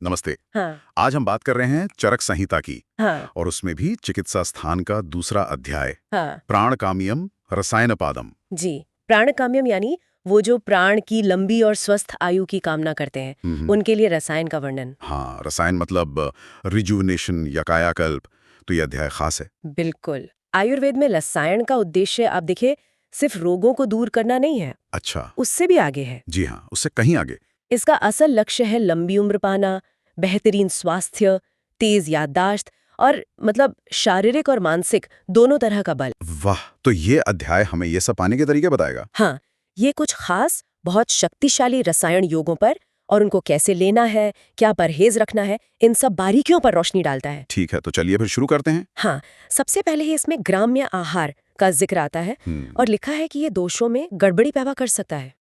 नमस्ते। हाँ। आज हम बात कर रहे हैं चरक संहिता की, हाँ। और उसमें भी चिकित्सा स्थान का दूसरा अध्याय, हाँ। प्राणकामियम रसायनपादम। जी। प्राणकाम्यम यानी वो जो प्राण की लंबी और स्वस्थ आयु की कामना करते हैं, उनके लिए रसायन का वर्णन। हाँ, रसायन मतलब रिजुविनेशन या कायाकल्प। तो ये अध्याय खास है। बिल्कुल। आयुर्वेद में रसायन का उद्देश्य आप देखिए सिर्फ रोगों को दूर करना नहीं है, अच्छा। उससे भी आगे है। जी हाँ, उससे कहीं आगे। इसका असल लक्ष्य है लंबी उम्र पाना, बेहतरीन स्वास्थ्य, तेज याददाश्त और मतलब शारीरिक और मानसिक दोनों तरह का बल। वाह, तो ये अध्याय हमें ये सब पाने के तरीके बताएगा। हाँ, ये कुछ खास बहुत शक्तिशाली रसायन योगों पर और उनको कैसे लेना है, क्या परहेज रखना है, इन सब बारीकियों पर रोशनी डालता है। ठीक है, तो चलिए फिर शुरू करते हैं। हाँ, सबसे पहले ही इसमें ग्राम्य आहार का जिक्र आता है और लिखा है कि ये दोषों में गड़बड़ी पैदा कर सकता है।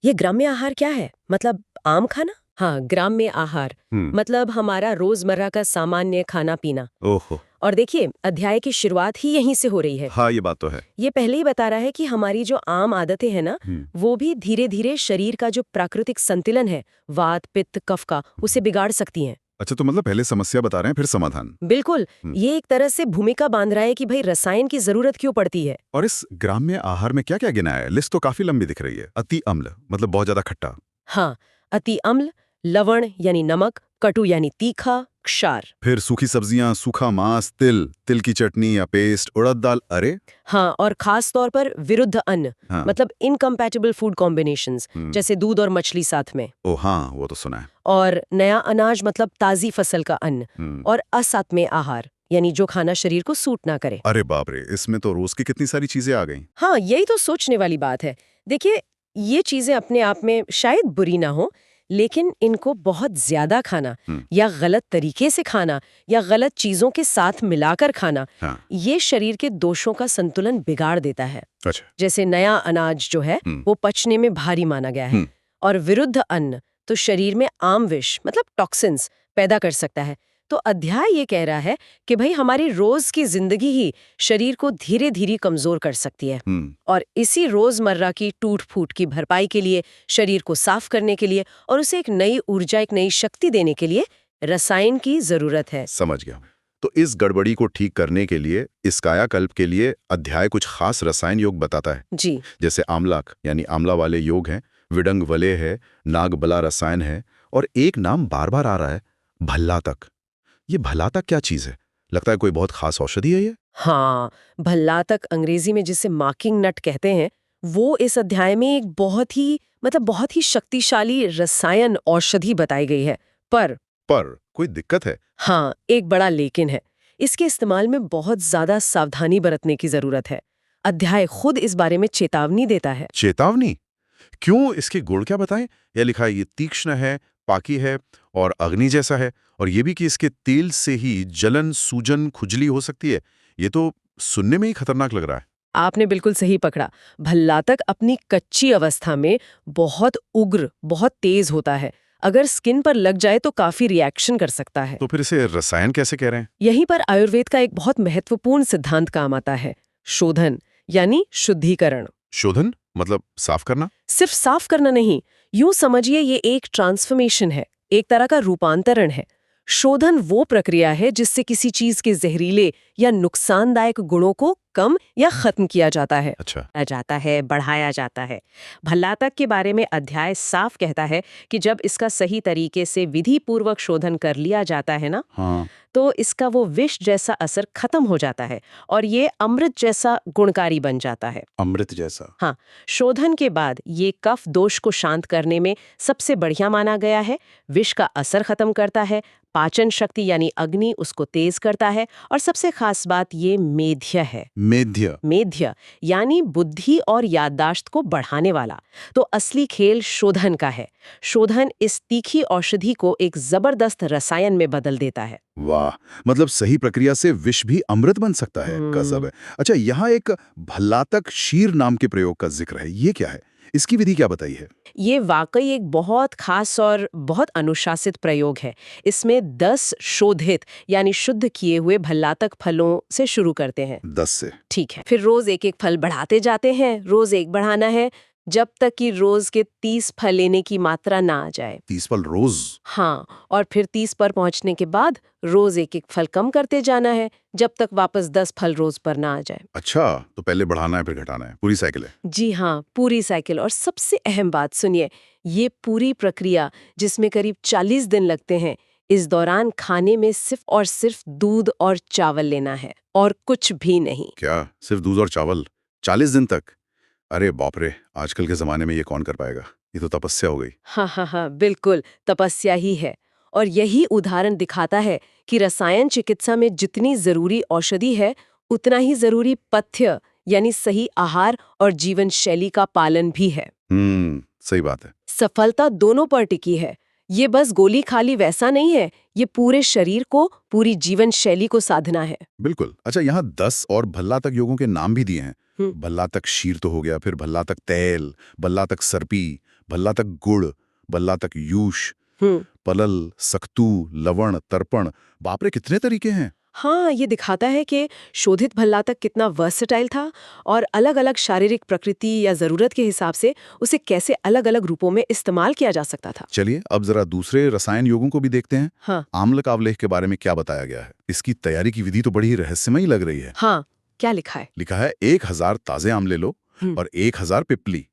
ये ग्राम्य आहार क्या है? मतलब आम खाना? हाँ, ग्राम्य आहार मतलब हमारा रोजमर्रा का सामान्य खाना पीना। ओहो। और देखिए, अध्याय की शुरुआत ही यहीं से हो रही है। हाँ, ये बात तो है। ये पहले ही बता रहा है कि हमारी जो आम आदतें हैं ना, वो भी धीरे धीरे शरीर का जो प्राकृतिक संतुलन है, वात पित्त कफ का, उसे बिगाड़ सकती हैं। अच्छा, तो मतलब पहले समस्या बता रहे हैं, फिर समाधान। बिल्कुल। ये एक तरह से भूमिका बांध रहा है कि भाई रसायन की जरूरत क्यों पड़ती है। और इस ग्राम्य आहार में क्या क्या गिनाया है? लिस्ट तो काफी लंबी दिख रही है। अति अम्ल मतलब बहुत ज्यादा खट्टा। हाँ, अति अम्ल, लवण यानी नमक, कटु यानी तीखा, क्षार। फिर सूखी सब्जियां, सूखा मांस, तिल की चटनी या पेस्ट, उड़द दाल। अरे हाँ, और खास तौर पर विरुद्ध अन्न, हाँ। मतलब इनकम्पैटिबल फूड कॉम्बिनेशंस, जैसे दूध और मछली साथ में। ओ हाँ, वो तो सुना है। और नया अनाज मतलब ताजी फसल का अन्न। और असात्म्य आहार यानी जो खाना शरीर को सूट ना करे। अरे बाप रे, इसमें तो रोज की कितनी सारी चीजें आ गई। हाँ, यही तो सोचने वाली बात है। देखिए, ये चीजें अपने आप में शायद बुरी ना हो, लेकिन इनको बहुत ज्यादा खाना या गलत तरीके से खाना या गलत चीजों के साथ मिलाकर खाना, हाँ। ये शरीर के दोषों का संतुलन बिगाड़ देता है। अच्छा। जैसे नया अनाज जो है वो पचने में भारी माना गया है, और विरुद्ध अन्न तो शरीर में आम विष मतलब टॉक्सिन्स पैदा कर सकता है। तो अध्याय ये कह रहा है कि भाई हमारी रोज की जिंदगी ही शरीर को धीरे धीरे कमजोर कर सकती है, और इसी रोजमर्रा की टूट फूट की भरपाई के लिए, शरीर को साफ करने के लिए और उसे एक नई ऊर्जा, एक नई शक्ति देने के लिए रसायन की जरूरत है। समझ गया। तो इस गड़बड़ी को ठीक करने के लिए, इस कायाकल्प के लिए अध्याय कुछ खास रसायन योग बताता है। जी। जैसे आमलाक यानी आंवला वाले योग हैं, विडंग वलय है, नागबला रसायन है, और एक नाम बार बार आ रहा है, भल्लातक। ये भल्लातक क्या चीज है? लगता है कोई बहुत खास औषधि है ये। हाँ, भल्लातक अंग्रेजी में जिसे मार्किंग नट कहते हैं, वो इस अध्याय में एक बहुत ही शक्तिशाली रसायन औषधि बताई गई है। पर कोई दिक्कत है? हाँ, एक बड़ा लेकिन है। इसके इस्तेमाल में बहुत ज्यादा सावधानी बरतने की जरूरत है। अध्याय खुद इस बारे में चेतावनी देता है। चेतावनी? क्यों? इसके गुण क्या बताएं? यह लिखा है ये तीक्ष्ण है, पाकी है और अग्नि जैसा है, और ये भी कि इसके तेल से ही जलन, सूजन, खुजली हो सकती है। ये तो सुनने में ही खतरनाक लग रहा है। आपने बिल्कुल सही पकड़ा। भल्लातक अपनी कच्ची अवस्था में बहुत उग्र, बहुत तेज होता है। अगर स्किन पर लग जाए तो काफी रिएक्शन कर सकता है। तो फिर इसे रसायन कैसे कह रहे हैं? यहीं पर आयुर्वेद का एक बहुत महत्वपूर्ण सिद्धांत काम आता है, शोधन यानी शुद्धिकरण। शोधन मतलब साफ करना? सिर्फ साफ करना नहीं, यूं समझिए ये एक ट्रांसफॉर्मेशन है, एक तरह का रूपांतरण है। शोधन वो प्रक्रिया है जिससे किसी चीज के जहरीले या नुकसानदायक गुणों को कम या खत्म किया जाता है। अच्छा। बढ़ाया जाता है। भल्लातक के बारे में अध्याय साफ कहता है कि जब इसका सही तरीके से विधि पूर्वक शोधन कर लिया जाता है ना, हाँ। तो इसका वो विष जैसा असर खत्म हो जाता है और ये अमृत जैसा गुणकारी बन जाता है। अमृत जैसा? हाँ, शोधन के बाद ये कफ दोष को शांत करने में सबसे बढ़िया माना गया है। विष का असर खत्म करता है, पाचन शक्ति यानी अग्नि उसको तेज करता है, और सबसे खास बात ये मेध्य है। मेध्य यानी बुद्धि और याददाश्त को बढ़ाने वाला। तो असली खेल शोधन का है। शोधन इस तीखी औषधि को एक जबरदस्त रसायन में बदल देता है। वाह, मतलब सही प्रक्रिया से विष भी अमृत बन सकता है। गजब है। अच्छा, यहाँ एक भल्लातक शीर नाम के प्रयोग का जिक्र है, ये क्या है? इसकी विधि क्या बताई है? ये वाकई एक बहुत खास और बहुत अनुशासित प्रयोग है। इसमें 10 शोधित यानी शुद्ध किए हुए भल्लातक फलों से शुरू करते हैं। 10 से? ठीक है। फिर रोज एक एक फल बढ़ाते जाते हैं, रोज एक बढ़ाना है। जब तक कि रोज के 30 फल लेने की मात्रा ना आ जाए। 30 फल रोज? हाँ, और फिर 30 पर पहुंचने के बाद रोज एक एक फल कम करते जाना है, जब तक वापस 10 फल रोज पर ना आ जाए। अच्छा, तो पहले बढ़ाना है फिर घटाना है, पूरी साइकिल है। जी हाँ, पूरी साइकिल। और सबसे अहम बात सुनिए, ये पूरी प्रक्रिया जिसमें करीब 40 दिन लगते हैं, इस दौरान खाने में सिर्फ और सिर्फ दूध और चावल लेना है और कुछ भी नहीं। क्या सिर्फ दूध और चावल 40 दिन तक? अरे बाप रे, आजकल के जमाने में ये कौन कर पाएगा? ये तो तपस्या हो गई। हाँ हाँ हाँ, बिल्कुल तपस्या ही है। और यही उदाहरण दिखाता है कि रसायन चिकित्सा में जितनी जरूरी औषधि है, उतना ही जरूरी पथ्य यानी सही आहार और जीवन शैली का पालन भी है। सही बात है। सफलता दोनों पर टिकी है। ये बस गोली खाली वैसा नहीं है, ये पूरे शरीर को, पूरी जीवन शैली को साधना है। बिल्कुल। अच्छा, यहाँ 10 और भल्ला तक योगों के नाम भी दिए हैं। हम्म। भल्ला तक शीर तो हो गया, फिर भल्ला तक तेल, भल्ला तक सर्पी, भल्ला तक गुड़, भल्ला तक यूश, पलल, सख्तू, लवण, तर्पण। बाप रे, कितने तरीके हैं। हाँ, ये दिखाता है कि शोधित भल्ला तक कितना वर्सेटाइल था और अलग-अलग शारीरिक प्रकृति या जरूरत के हिसाब से उसे कैसे अलग-अलग रूपों में इस्तेमाल किया जा सकता था। चलिए अब जरा दूसरे रसायन योगों को भी देखते हैं। हाँ। आम्ल का अवलेख के बारे में क्या बताया गया है? इसकी तैयारी की विधि तो बड़ी रहस्यमयी लग रही है। हाँ, क्या लिखा है? लिखा है 1000 ताजे आम ले लो और 1000 पिपली।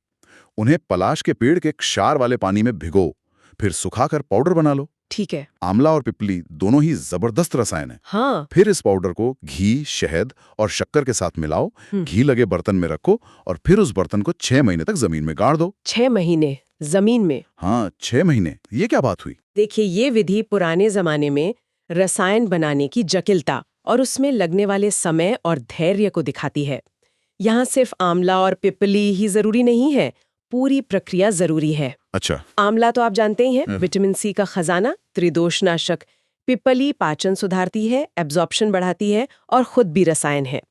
उन्हें पलाश के पेड़ के क्षार वाले पानी में भिगो, फिर सुखाकर पाउडर बना लो। ठीक है। आंवला और पिपली दोनों ही जबरदस्त रसायन है। हाँ। फिर इस पाउडर को घी, शहद और शक्कर के साथ मिलाओ, घी लगे बर्तन में रखो और फिर उस बर्तन को 6 महीने तक जमीन में गाड़ दो। 6 महीने जमीन में? हाँ, 6 महीने। ये क्या बात हुई? देखिए, ये विधि पुराने जमाने में रसायन बनाने की जटिलता और उसमें लगने वाले समय और धैर्य को दिखाती है। यहाँ सिर्फ आंवला और पिपली ही जरूरी नहीं है, पूरी प्रक्रिया जरूरी है। अच्छा। आंवला तो आप जानते ही हैं, विटामिन सी का खजाना, त्रिदोषनाशक। पिपली पाचन सुधारती है, एब्जॉर्प्शन बढ़ाती है और खुद भी रसायन है।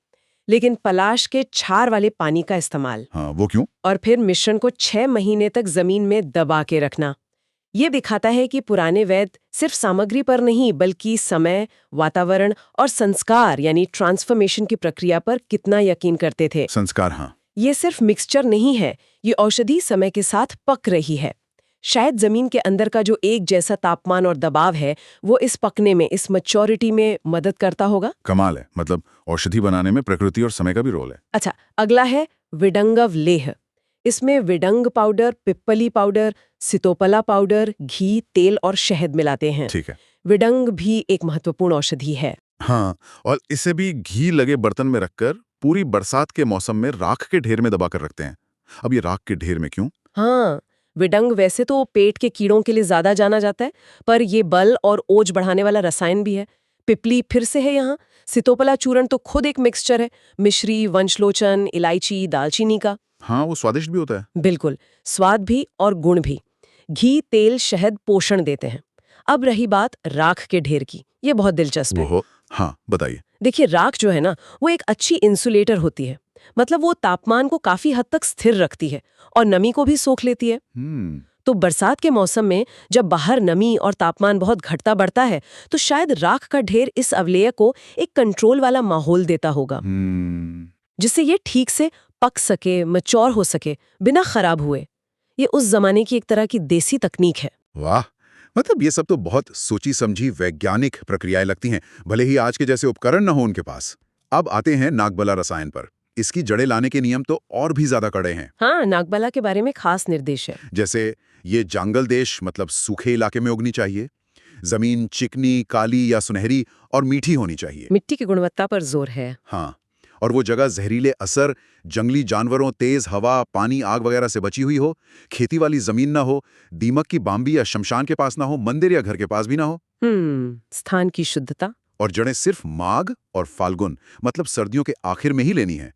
लेकिन पलाश के क्षार वाले पानी का इस्तेमाल। हाँ, वो क्यों? और फिर मिश्रण को 6 महीने तक जमीन में दबा के रखना। ये दिखाता है कि पुराने वैद्य सिर्फ सामग्री पर नहीं, बल्कि समय, वातावरण और संस्कार यानी ट्रांसफॉर्मेशन की प्रक्रिया पर कितना यकीन करते थे। संस्कार, हाँ। ये सिर्फ मिक्सचर नहीं है, ये औषधि समय के साथ पक रही है। शायद जमीन के अंदर का जो एक जैसा तापमान और दबाव है, वो इस पकने में, इस मैच्योरिटी में मदद करता होगा। कमाल है। मतलब औषधि बनाने में प्रकृति और समय का भी रोल है। अच्छा, अगला है विडंगव लेह। इसमें विडंग पाउडर, पिप्पली पाउडर, सितोपला पाउडर, घी, तेल और शहद मिलाते हैं। ठीक है। विडंग भी एक महत्वपूर्ण औषधि है। हाँ, और इसे भी घी लगे बर्तन में रखकर पूरी बरसात के मौसम में राख के ढेर में दबाकर रखते हैं। अब ये राख के ढेर में क्यों? हाँ, विडंग वैसे तो पेट के कीड़ों के लिए ज्यादा जाना जाता है, पर ये बल और ओज बढ़ाने वाला रसायन भी है। पिपली फिर से है यहाँ। सितोपला चूर्ण तो खुद एक मिक्सचर है, मिश्री, वंशलोचन, इलायची, दालचीनी का। हाँ, वो स्वादिष्ट भी होता है। बिल्कुल, स्वाद भी और गुण भी। घी, तेल, शहद पोषण देते हैं। अब रही बात राख के ढेर की, ये बहुत दिलचस्प है। हाँ, बताइए। देखिए, राख जो है ना, वो एक अच्छी इंसुलेटर होती है। मतलब वो तापमान को काफी हद तक स्थिर रखती है और नमी को भी सोख लेती है। तो बरसात के मौसम में जब बाहर नमी और तापमान बहुत घटता बढ़ता है, तो शायद राख का ढेर इस अवलेय को एक कंट्रोल वाला माहौल देता होगा, जिससे ये ठीक से पक सके, मैच्योर हो सके, बिना खराब हुए। ये उस जमाने की एक तरह की देसी तकनीक है। वाह, मतलब ये सब तो बहुत सोची समझी वैज्ञानिक प्रक्रियाएं लगती हैं, भले ही आज के जैसे उपकरण न हो उनके पास। अब आते हैं नागबला रसायन पर। इसकी जड़ें लाने के नियम तो और भी ज्यादा कड़े हैं। हाँ, नागबला के बारे में खास निर्देश है। जैसे ये जंगल देश, मतलब सूखे इलाके में उगनी चाहिए। जमीन चिकनी, काली या सुनहरी और मीठी होनी चाहिए। मिट्टी की गुणवत्ता पर जोर है। हाँ, और वो जगह जहरीले असर, जंगली जानवरों, तेज हवा, पानी, आग वगैरह से बची हुई हो। खेती वाली जमीन ना हो, दीमक की बाम्बी या शमशान के पास ना हो, मंदिर या घर के पास भी ना हो। स्थान की शुद्धता। और जड़ें सिर्फ माघ और फाल्गुन, मतलब सर्दियों के आखिर में ही लेनी है।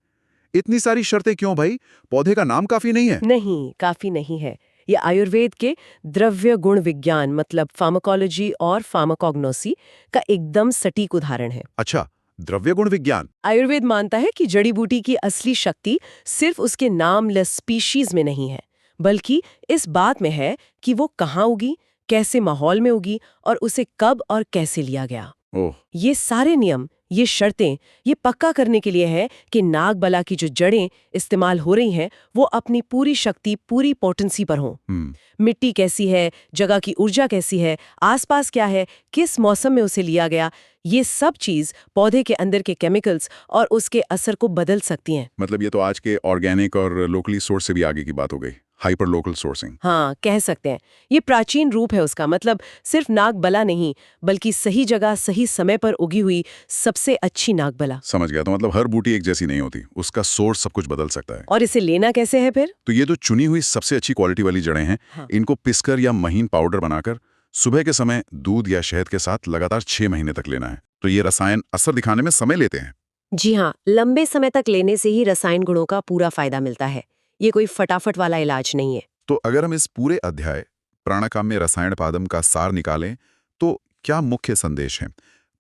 इतनी सारी शर्तें क्यों भाई? पौधे का नाम काफी नहीं है? नहीं, काफी नहीं है। ये आयुर्वेद के द्रव्य गुण विज्ञान, मतलब फार्माकोलॉजी और फार्माकोग्नोसी का एकदम सटीक उदाहरण है। अच्छा, द्रव्य गुण विज्ञान। आयुर्वेद मानता है कि जड़ी बूटी की असली शक्ति सिर्फ उसके नाम या स्पीशीज में नहीं है, बल्कि इस बात में है कि वो कहाँ उगी, कैसे माहौल में उगी और उसे कब और कैसे लिया गया। ओह। ये सारे नियम ये शर्तें ये पक्का करने के लिए है कि नागबला की जो जड़ें इस्तेमाल हो रही हैं वो अपनी पूरी शक्ति, पूरी पोटेंसी पर हों। मिट्टी कैसी है, जगह की ऊर्जा कैसी है, आसपास क्या है, किस मौसम में उसे लिया गया, ये सब चीज पौधे के अंदर के केमिकल्स और उसके असर को बदल सकती हैं। मतलब ये तो आज के ऑर्गेनिक और लोकली सोर्स से भी आगे की बात हो गई, हाइपर लोकल सोर्सिंग। हाँ, कह सकते हैं। ये प्राचीन रूप है उसका, मतलब सिर्फ नागबला नहीं बल्कि सही जगह सही समय पर उगी हुई सबसे अच्छी नागबला। समझ गया। तो मतलब हर बूटी एक जैसी नहीं होती, उसका सोर्स सब कुछ बदल सकता है। और इसे लेना कैसे है फिर? तो ये जो चुनी हुई सबसे अच्छी क्वालिटी वाली जड़ें हैं, हाँ। इनको पिसकर या महीन पाउडर बनाकर सुबह के समय दूध या शहद के साथ लगातार 6 महीने तक लेना है। तो ये रसायन असर दिखाने में समय लेते हैं। जी हाँ, लंबे समय तक लेने से ही रसायन गुणों का पूरा फायदा मिलता है। ये कोई फटाफट वाला इलाज नहीं है। तो अगर हम इस पूरे अध्याय प्राणाकाम्य रसायन पादम का सार निकालें तो क्या मुख्य संदेश हैं?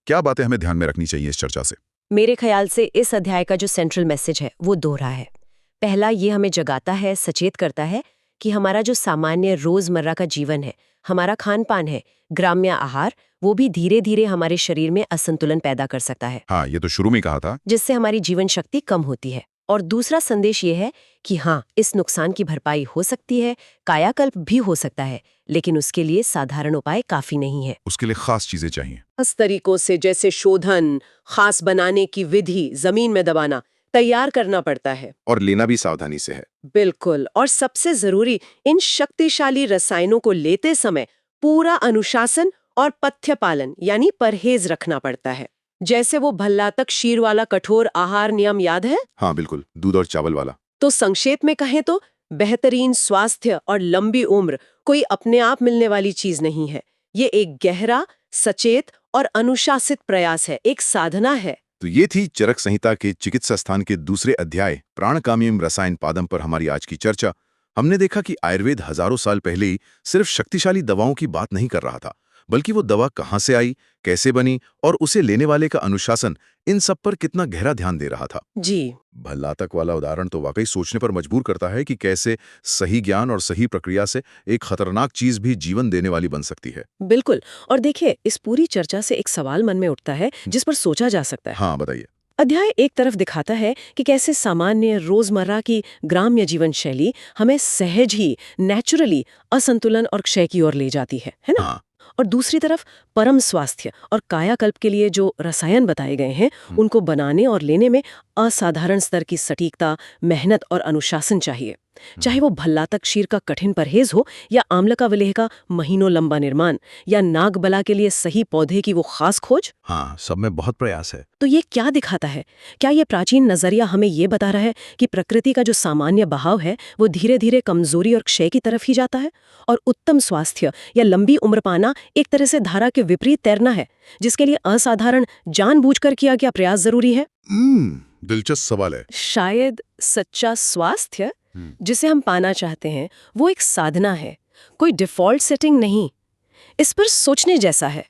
क्या बातें हमें ध्यान में रखनी चाहिए इस चर्चा से? मेरे ख्याल से इस अध्याय का जो सेंट्रल मैसेज है वो दोहरा है। पहला, ये हमें जगाता है, सचेत करता है कि हमारा जो सामान्य रोजमर्रा का जीवन है, हमारा खान पान है, ग्राम्य आहार, वो भी धीरे धीरे हमारे शरीर में असंतुलन पैदा कर सकता है। हाँ, ये तो शुरू में कहा था। जिससे हमारी जीवन शक्ति कम होती है। और दूसरा संदेश ये है कि हाँ, इस नुकसान की भरपाई हो सकती है, कायाकल्प भी हो सकता है, लेकिन उसके लिए साधारण उपाय काफी नहीं है। उसके लिए खास चीजें चाहिए। खास तरीकों से, जैसे शोधन, खास बनाने की विधि, जमीन में दबाना, तैयार करना पड़ता है। और लेना भी सावधानी से है। बिल्कुल। और सबसे जरूरी, इन शक्तिशाली रसायनों को लेते समय पूरा अनुशासन और पथ्य पालन यानी परहेज रखना पड़ता है। जैसे वो भल्लातक शीर वाला कठोर आहार नियम याद है? हाँ बिल्कुल, दूध और चावल वाला। तो संक्षेप में कहें तो बेहतरीन स्वास्थ्य और लंबी उम्र कोई अपने आप मिलने वाली चीज नहीं है। ये एक गहरा, सचेत और अनुशासित प्रयास है, एक साधना है। तो ये थी चरक संहिता के चिकित्सा स्थान के दूसरे अध्याय प्राणकाम्यम रसायन पादम पर हमारी आज की चर्चा। हमने देखा कि आयुर्वेद हजारों साल पहले ही सिर्फ शक्तिशाली दवाओं की बात नहीं कर रहा था, बल्कि वो दवा कहाँ से आई, कैसे बनी और उसे लेने वाले का अनुशासन, इन सब पर कितना गहरा ध्यान दे रहा था। जी। भल्लातक वाला उदाहरण तो वाकई सोचने पर मजबूर करता है कि कैसे सही ज्ञान और सही प्रक्रिया से एक खतरनाक चीज भी जीवन देने वाली बन सकती है। बिल्कुल। और देखिए, इस पूरी चर्चा से एक सवाल मन में उठता है जिस पर सोचा जा सकता है। हाँ बताइए। अध्याय एक तरफ दिखाता है कि कैसे सामान्य रोजमर्रा की ग्राम्य जीवन शैली हमें सहज ही, नेचुरली असंतुलन और क्षय की ओर ले जाती है ना? हाँ। और दूसरी तरफ परम स्वास्थ्य और कायाकल्प के लिए जो रसायन बताए गए हैं, उनको बनाने और लेने में असाधारण स्तर की सटीकता, मेहनत और अनुशासन चाहिए। चाहे वो भल्लातक शीर का कठिन परहेज हो, या आम्लका विलेह का महीनों लंबा निर्माण, या नागबला के लिए सही पौधे की वो खास खोज। हाँ, सब में बहुत प्रयास है। तो ये क्या दिखाता है? क्या ये प्राचीन नजरिया हमें ये बता रहा है कि प्रकृति का जो सामान्य बहाव है वो धीरे धीरे कमजोरी और क्षय की तरफ ही जाता है, और उत्तम स्वास्थ्य या लंबी उम्र पाना एक तरह से धारा के विपरीत तैरना है, जिसके लिए असाधारण जानबूझकर किया गया प्रयास जरूरी है? दिलचस्प सवाल है। शायद सच्चा स्वास्थ्य जिसे हम पाना चाहते हैं वो एक साधना है, कोई डिफॉल्ट सेटिंग नहीं। इस पर सोचने जैसा है।